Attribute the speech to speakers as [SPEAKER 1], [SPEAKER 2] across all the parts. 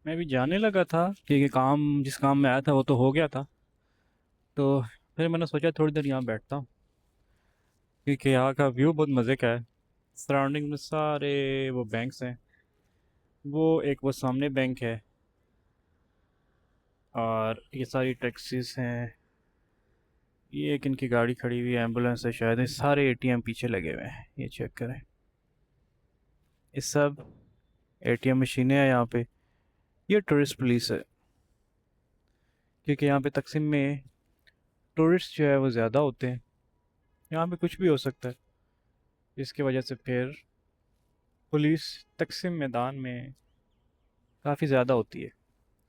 [SPEAKER 1] मैं भी जाने लगा था क्योंकि काम जिस काम में आया था वो तो हो गया था। तो फिर मैंने सोचा थोड़ी देर यहाँ बैठता हूँ क्योंकि यहाँ का व्यू बहुत मज़े का है। सराउंडिंग में सारे वो बैंक्स हैं। वो सामने बैंक है और ये सारी टैक्सीज हैं। ये एक इनकी गाड़ी खड़ी हुई है, एम्बुलेंस है शायद। ये सारे एटीएम पीछे लगे हुए हैं, ये चेक करें। ये सब एटीएम मशीनें हैं यहाँ पे। ये टूरिस्ट पुलिस है क्योंकि यहाँ पे तकसीम में टूरिस्ट जो है वो ज़्यादा होते हैं। यहाँ पे कुछ भी हो सकता है, इसकी वजह से फिर पुलिस तकसीम मैदान में काफ़ी ज़्यादा होती है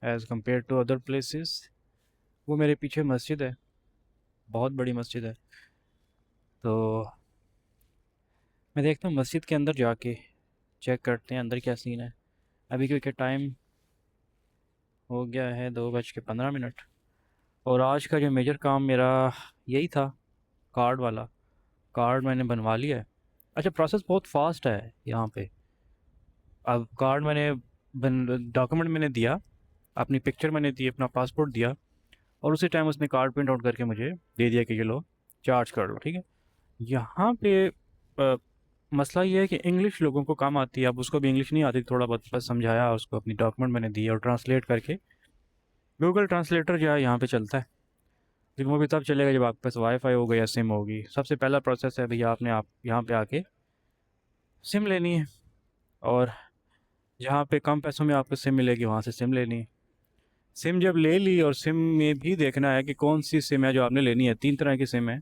[SPEAKER 1] as compare to other places. वो मेरे पीछे मस्जिद है, बहुत बड़ी मस्जिद है। तो मैं देखता हूँ मस्जिद के अंदर जाके चेक करते हैं अंदर क्या सीन है। अभी क्योंकि टाइम हो गया है 2:15। और आज का जो मेजर काम मेरा यही था, कार्ड वाला। कार्ड मैंने बनवा लिया है। अच्छा, प्रोसेस बहुत फास्ट है यहाँ पे। अब कार्ड मैंने डॉक्यूमेंट मैंने दिया, अपनी पिक्चर मैंने दी, अपना पासपोर्ट दिया, और उसी टाइम उसने कार्ड प्रिंट आउट करके मुझे दे दिया कि ये लो चार्ज कर लो, ठीक है। यहाँ पे मसला ये है कि इंग्लिश लोगों को कम आती है। अब उसको भी इंग्लिश नहीं आती, थोड़ा बहुत बस समझाया उसको, अपनी डॉक्यूमेंट मैंने दिए और ट्रांसलेट करके गूगल ट्रांसलेटर जो है यहाँ पे चलता है। लेकिन वो भी तब चलेगा जब आपके पास वाईफाई होगा या सिम होगी। सबसे पहला प्रोसेस है भैया, आपने आप यहाँ पे आके सिम लेनी है, और जहाँ पे कम पैसों में आपको सिम मिलेगी वहाँ से सिम लेनी है। सिम जब ले ली, और सिम में भी देखना है कि कौन सी सिम है जो आपने लेनी है। 3 तरह की सिम है।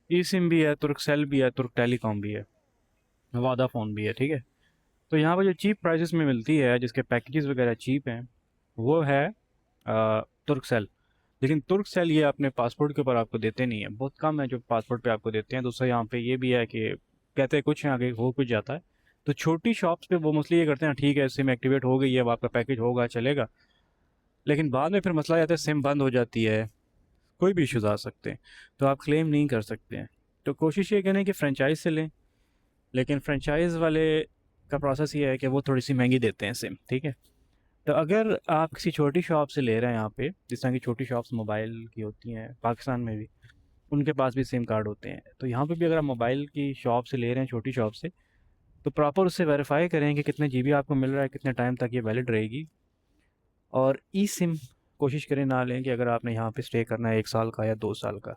[SPEAKER 1] ई सिम भी है, तुर्कसेल भी है, तुर्क टेलीकॉम भी है, वोडाफोन भी है, ठीक है। तो यहाँ पर जो चीप प्राइसेस में मिलती है, जिसके पैकेजेस वगैरह चीप हैं, वो है तुर्कसेल। लेकिन तुर्कसेल ये अपने पासपोर्ट के ऊपर आपको देते नहीं है, बहुत कम है जो पासपोर्ट पे आपको देते हैं। दूसरा यहाँ पे ये भी है कि कहते हैं कुछ हैं, आगे हो कुछ जाता है। तो छोटी शॉप्स पे वो मोस्टली ये करते हैं, ठीक है सिम एक्टिवेट हो गई है, अब आपका पैकेज होगा चलेगा। लेकिन बाद में फिर मसला आ जाता है, सिम बंद हो जाती है, कोई भी इश्यूज आ सकते हैं, तो आप क्लेम नहीं कर सकते हैं। तो कोशिश ये करें कि फ्रेंचाइज से लें। लेकिन फ्रेंचाइज वाले का प्रोसेस ये है कि वो थोड़ी सी महंगी देते हैं सिम, ठीक है। तो अगर आप किसी छोटी शॉप से ले रहे हैं यहाँ पे, जिस तरह की छोटी शॉप्स मोबाइल की होती हैं पाकिस्तान में भी, उनके पास भी सिम कार्ड होते हैं। तो यहाँ पे भी अगर आप मोबाइल की शॉप से ले रहे हैं, छोटी शॉप से, तो प्रॉपर उससे वेरीफाई करें कि कितने जीबी आपको मिल रहा है, कितने टाइम तक ये वैलिड रहेगी। और ई सिम कोशिश करें ना लें कि अगर आपने यहाँ पे स्टे करना है 1 साल का या 2 साल का।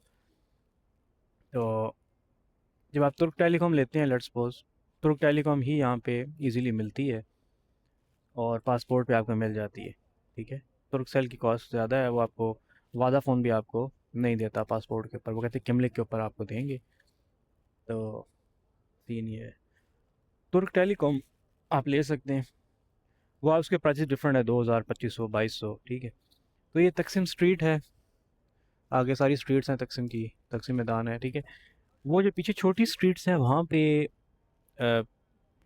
[SPEAKER 1] तो जब आप तुर्क टेलीकॉम लेते हैं, लेट्स सपोज तुर्क टेलीकॉम ही यहाँ पे इजीली मिलती है और पासपोर्ट पे आपको मिल जाती है, ठीक है। तुर्कसेल की कॉस्ट ज़्यादा है, वो आपको वोडाफोन भी आपको नहीं देता पासपोर्ट के ऊपर, वो कहते हैं किमलिक के ऊपर आपको देंगे। तो सीन ये है। तुर्क टेलीकॉम आप ले सकते हैं, वो आप उसके प्राइसेस डिफरेंट है, 2000, 2500, 2200, ठीक है। तो ये तकसीम स्ट्रीट है, आगे सारी स्ट्रीट्स हैं तकसीम की, तकसीम मैदान है, ठीक है। वो जो पीछे छोटी स्ट्रीट्स हैं वहाँ पे अ,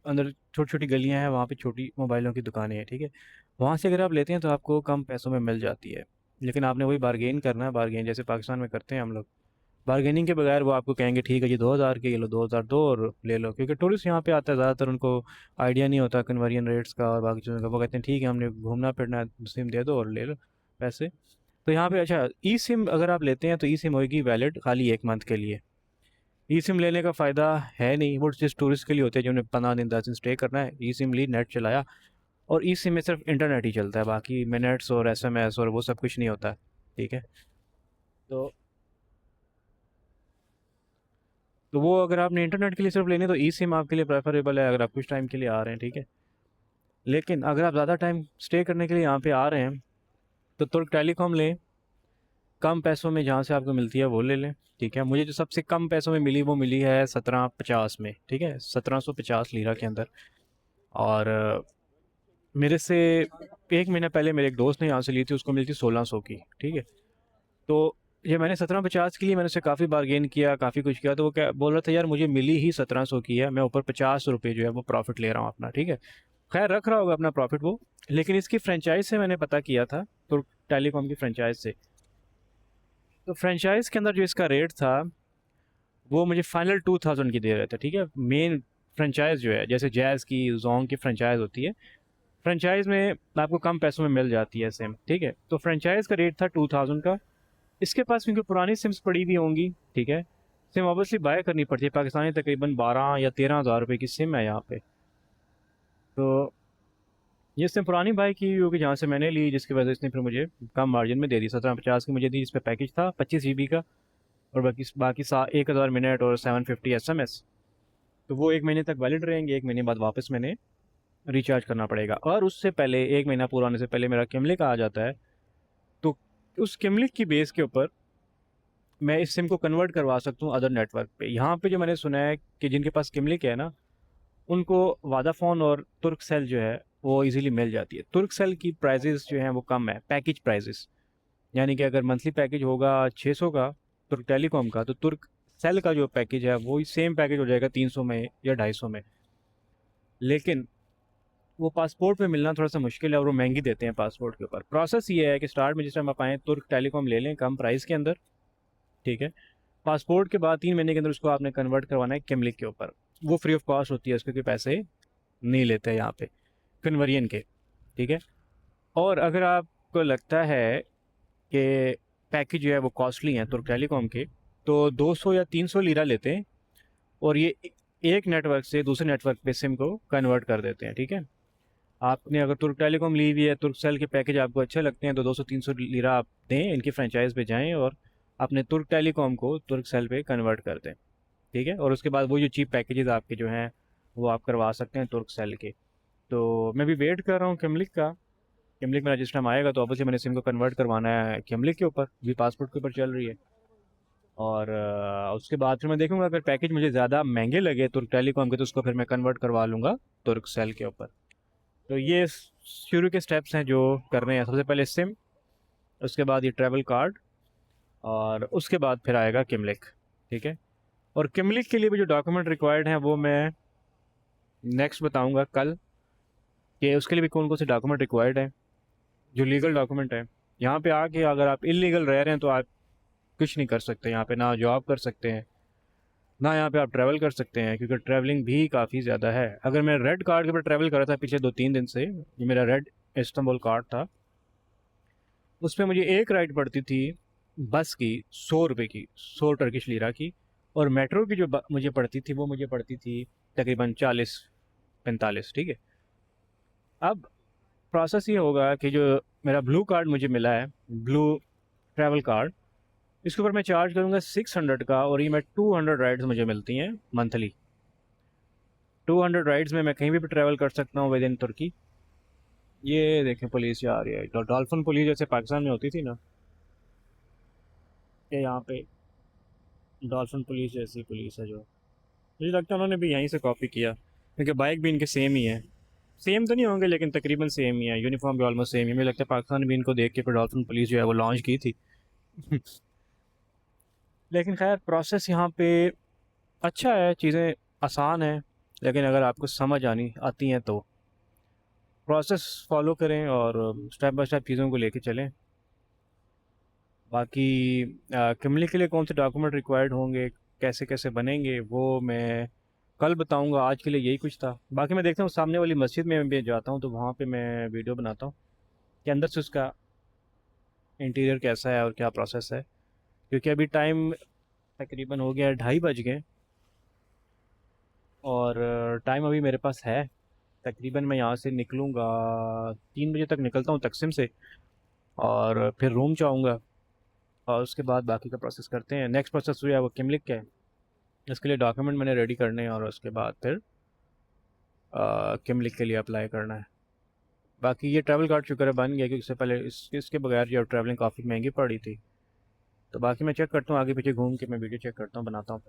[SPEAKER 1] अंदर छोटी छोटी गलियाँ हैं, वहाँ पे छोटी मोबाइलों की दुकानें हैं, ठीक है। वहाँ से अगर आप लेते हैं तो आपको कम पैसों में मिल जाती है। लेकिन आपने वही बारगेन करना है, बारगेन जैसे पाकिस्तान में करते हैं हम लोग। बारगेनिंग के बगैर वो आपको कहेंगे ठीक है जी 2000 के, ये लो 2000 दो और ले लो। क्योंकि टूरिस्ट यहाँ पे आता है ज़्यादातर, उनको आइडिया नहीं होता कन्वर्जन रेट्स का और बाकी चीज़ों का। वो कहते हैं ठीक है हमने घूमना फिरना है, सिम दे दो और ले लो पैसे। तो यहाँ पे अच्छा, ई सिम अगर आप लेते हैं तो ई सिम होगी वैलिड खाली 1 मंथ के लिए। ई सिम लेने का फ़ायदा है नहीं, वो जिस टूरिस्ट के लिए होते हैं जिन्हें 15 दिन 10 दिन स्टे करना है। ई सिम ली, नेट चलाया, और ई सिम में सिर्फ इंटरनेट ही चलता है, बाकी मिनट्स और एसएमएस और वो सब कुछ नहीं होता है, ठीक है। तो वो अगर आपने इंटरनेट के लिए सिर्फ लेनी है तो ई सिम आपके लिए प्रेफरेबल है, अगर आप कुछ टाइम के लिए आ रहे हैं, ठीक है। लेकिन अगर आप ज़्यादा टाइम स्टे करने के लिए यहाँ पे आ रहे हैं तो तुर्क टेलीकॉम लें, कम पैसों में जहाँ से आपको मिलती है वो ले लें, ठीक है। मुझे जो सबसे कम पैसों में मिली वो मिली है 1750 में, ठीक है, 1750 लीरा के अंदर। और मेरे से 1 महीना पहले मेरे एक दोस्त ने यहाँ से ली थी, उसको मिली थी 1600 की, ठीक है। तो ये मैंने 1750 के लिए मैंने उससे काफ़ी बार्गेन किया, काफ़ी कुछ किया, तो वो क्या बोल रहा था, यार मुझे मिली ही 1700 की है, मैं ऊपर 50 रुपये जो है वो प्रॉफिट ले रहा हूँ अपना, ठीक है। खैर रख रहा होगा अपना प्रॉफिट वो। लेकिन इसकी फ्रेंचाइज से मैंने पता किया था, तो टेलीकॉम की फ्रेंचाइज से, तो फ्रेंचाइज के अंदर जो इसका रेट था वो मुझे फाइनल 2000 की दे रहे थे, ठीक है। मेन फ्रेंचाइज जो है, जैसे जैज़ की, जोंग की फ्रेंचाइज होती है, फ्रेंचाइज़ में आपको कम पैसों में मिल जाती है सिम, ठीक है। तो फ्रेंचाइज़ का रेट था 2000 का। इसके पास क्योंकि पुरानी सिम्स पड़ी हुई होंगी, ठीक है, सिम ऑब्वियसली बाय करनी पड़ती है। पाकिस्तानी तकरीबन 12 या 13 हज़ार रुपये की सिम है यहाँ पे। तो ये सिम पुरानी बाय की हुई होगी जहाँ से मैंने ली, जिसकी वजह से इसने फिर मुझे कम मार्जिन में दे दी। 1750 की मुझे दी, जिस पर पैकेज था 25 GB का, और बाकी बाकी 1000 मिनट और 750 SMS। तो वो 1 महीने तक वैलिड रहेंगे। 1 महीने बाद वापस मैंने रिचार्ज करना पड़ेगा। और उससे पहले 1 महीना पूरा होने से पहले मेरा किमलिक आ जाता है। तो उस किमलिक की बेस के ऊपर मैं इस सिम को कन्वर्ट करवा सकता हूँ अदर नेटवर्क पे। यहाँ पे जो मैंने सुना है कि जिनके पास किमलिक है ना, उनको वोडाफोन और तुर्कसेल जो है वो इजीली मिल जाती है। तुर्कसेल की प्राइजेस जो हैं वो कम है, पैकेज प्राइजेस। यानी कि अगर मंथली पैकेज होगा 600 का तुर्क टेलीकॉम का, तो तुर्क सेल का जो पैकेज है वो सेम पैकेज हो जाएगा 300 में या 250 में। लेकिन वो पासपोर्ट पे मिलना थोड़ा सा मुश्किल है, और वो महंगी देते हैं पासपोर्ट के ऊपर। प्रोसेस ये है कि स्टार्ट में जिस टाइम आप आएँ तुर्क टेलीकॉम ले लें कम प्राइस के अंदर, ठीक है। पासपोर्ट के बाद 3 महीने के अंदर उसको आपने कन्वर्ट करवाना है किमलिक के ऊपर। वो फ्री ऑफ कॉस्ट होती है, उसके कोई पैसे नहीं लेते हैं यहाँ पे कन्वर्जन के, ठीक है। और अगर आपको लगता है कि पैकेज जो है वो कॉस्टली हैं तुर्क टेलीकॉम के, तो 200 या 300 लीरा लेते हैं, और ये एक नेटवर्क से दूसरे नेटवर्क पे सिम को कन्वर्ट कर देते हैं, ठीक है। आपने अगर तुर्क टेलीकॉम ली हुई है, तुर्कसेल के पैकेज आपको अच्छे लगते हैं, तो 200-300 लीरा आप दें, इनकी फ्रेंचाइज पे जाएं और अपने तुर्क टेलीकॉम को तुर्कसेल पे कन्वर्ट कर दें, ठीक है। और उसके बाद वो जो चीप पैकेजेस आपके जो हैं वो आप करवा सकते हैं तुर्कसेल के। तो मैं भी वेट कर रहा हूँ किमलिक का। किमलिक मेरा जिस टाइम आएगा तो ऑब्वियसली मैंने सिम को कन्वर्ट करवाना है किमलिक के ऊपर, भी पासपोर्ट के ऊपर चल रही है। और उसके बाद फिर मैं देखूंगा, अगर पैकेज मुझे ज़्यादा महंगे लगे तुर्क टेलीकॉम के, तो उसको फिर मैं कन्वर्ट करवा लूँगा तुर्कसेल के ऊपर। तो ये शुरू के स्टेप्स हैं जो करने हैं। सबसे पहले सिम, उसके बाद ये ट्रैवल कार्ड, और उसके बाद फिर आएगा किमलिक, ठीक है। और किमलिक के लिए भी जो डॉक्यूमेंट रिक्वायर्ड हैं वो मैं नेक्स्ट बताऊंगा कल, कि उसके लिए भी कौन कौन से डॉक्यूमेंट रिक्वायर्ड हैं जो लीगल डॉक्यूमेंट है। यहाँ पे आके अगर आप इलीगल रह रहे हैं तो आप कुछ नहीं कर सकते यहाँ पे, ना जॉब कर सकते हैं, ना यहाँ पे आप ट्रैवल कर सकते हैं, क्योंकि ट्रैवलिंग भी काफ़ी ज़्यादा है। अगर मैं रेड कार्ड के ऊपर ट्रैवल कर रहा था पिछले 2-3 दिन से, ये मेरा रेड इस्तांबुल कार्ड था, उस पर मुझे एक राइड पड़ती थी बस की 100 रुपये की, 100 टर्किश लीरा की। और मेट्रो की जो मुझे पड़ती थी वो मुझे पड़ती थी तकरीबन 40-45, ठीक है। अब प्रोसेस ये होगा कि जो मेरा ब्लू कार्ड मुझे मिला है, ब्लू ट्रैवल कार्ड, इसके ऊपर मैं चार्ज करूँगा 600 का, और ये मैं 200 राइड्स मुझे मिलती हैं मंथली। 200 राइड्स में मैं कहीं भी ट्रैवल कर सकता हूँ विद इन तुर्की। ये देखें पुलिस जा रही है, डॉल्फिन पुलिस जैसे पाकिस्तान में होती थी ना, ये यहाँ पे डॉल्फिन पुलिस जैसी पुलिस है। जो मुझे लगता है उन्होंने भी यहीं से कॉपी किया, क्योंकि बाइक भी इनके सेम ही है। सेम तो नहीं होंगे लेकिन तकरीबन सेम ही है, यूनिफॉर्म भी ऑलमोस्ट सेम ही है। मुझे लगता है पाकिस्तान ने भी इनको देख के फिर डॉल्फिन पुलिस जो है वो लॉन्च की थी। लेकिन खैर प्रोसेस यहाँ पे अच्छा है, चीज़ें आसान हैं, लेकिन अगर आपको समझ आती हैं तो प्रोसेस फॉलो करें और स्टेप बाय स्टेप चीज़ों को लेके चलें। बाकी किमली के लिए कौन से डॉक्यूमेंट रिक्वायर्ड होंगे, कैसे कैसे बनेंगे, वो मैं कल बताऊंगा। आज के लिए यही कुछ था। बाकी मैं देखता हूँ सामने वाली मस्जिद में भी जाता हूँ, तो वहाँ पे मैं वीडियो बनाता हूँ कि अंदर से उसका इंटीरियर कैसा है और क्या प्रोसेस है। क्योंकि अभी टाइम तकरीबन हो गया 2:30 बज गए, और टाइम अभी मेरे पास है। तकरीबन मैं यहाँ से निकलूँगा 3 बजे तक निकलता हूँ तकसीम से, और फिर रूम जाऊँगा, और उसके बाद बाकी का प्रोसेस करते हैं। नेक्स्ट प्रोसेस जो है वो किमलिक का है, इसके लिए डॉक्यूमेंट मैंने रेडी करने हैं, और उसके बाद फिर किमलिक के लिए अप्लाई करना है। बाकी ये ट्रैवल कार्ड शुक्र है बन गया, क्योंकि इससे पहले इसके बगैर जो ट्रैवलिंग काफ़ी महंगी पड़ी थी। तो बाकी मैं चेक करता हूँ, आगे पीछे घूम के मैं वीडियो चेक करता हूँ, बनाता हूँ।